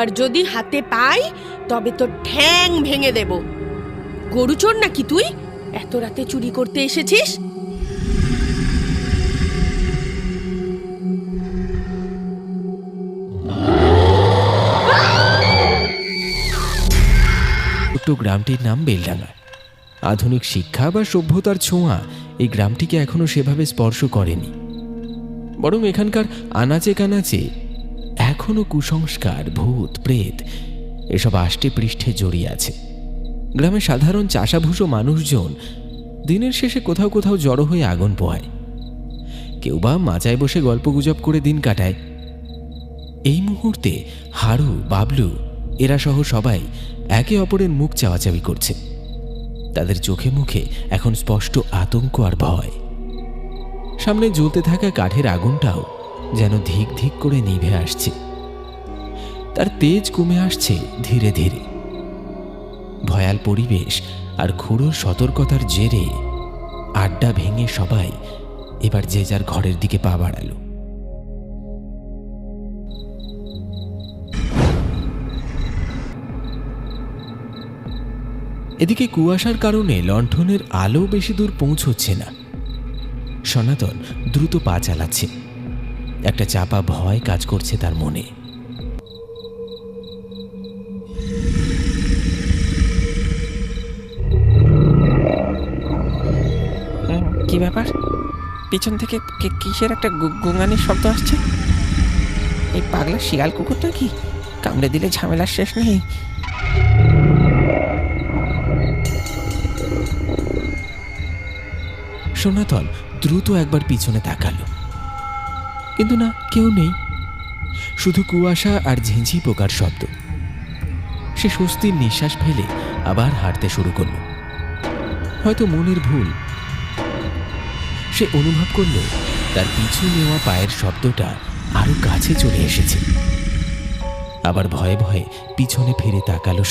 আবার যদি হাতে পাই তবে তোর ঠ্যাং ভেঙে দেব। গরু চোর নাকি তুই? এত রাতে চুরি করতে এসেছিস? ছোট্ট গ্রামটির নাম বেলডাঙ্গা। আধুনিক শিক্ষা বা সভ্যতার ছোঁয়া এই গ্রামটিকে এখনো সেভাবে স্পর্শ করেনি, বরং এখানকার আনাচে কানাচে এখনো কুসংস্কার, ভূত, প্রেত এসব আষ্টে পৃষ্ঠে জড়িয়ে আছে। গ্রামের সাধারণ চাষাভুষো মানুষজন দিনের শেষে কোথাও কোথাও জড়ো হয়ে আগুন পোহায়, কেউ বা মাচায় বসে গল্পগুজব করে দিন কাটায়। এই মুহূর্তে হারু, বাবলু এরা সহ সবাই একে অপরের মুখ চাওয়াচাবি করছে। তাদের চোখে মুখে এখন স্পষ্ট আতঙ্ক আর ভয়। সামনে জ্বলতে থাকা কাঠের আগুনটাও যেন ধিক ধিক করে নিভে আসছে, তার তেজ কমে আসছে ধীরে ধীরে। ভয়াল পরিবেশ আর খুড়োর সতর্কতার জেরে আড্ডা ভেঙে সবাই এবার যে যার ঘরের দিকে পা বাড়ালো। এদিকে কুয়াশার কারণে লণ্ঠনের আলো বেশি দূর পৌঁছচ্ছে না। সনাতন দ্রুত পা চালাচ্ছে। একটা চাপা ভয় কাজ করছে তার মনে। কি ব্যাপার? পিছন থেকে কিসের একটা গুঙানির শব্দ আসছে? এই পাগলা শিয়াল কুকুরটা কি কামড়ে দিলে ঝামেলার শেষ নেই? সনাতন দ্রুত একবার পিছনে তাকালো, কিন্তু না, কেউ নেই। শুধু কুয়াশা আর ঝিঁঝি পোকার শব্দ। সে স্বস্তির নিঃশ্বাস ফেলে আবার হাঁটতে শুরু করল। হয়তো মনের ভুল। সে অনুভব করল তার পিছু নেওয়া পায়ের শব্দটা আরো কাছে চলে এসেছে। আবার ভয়ে ভয়ে পিছনে ফিরে তাকালো।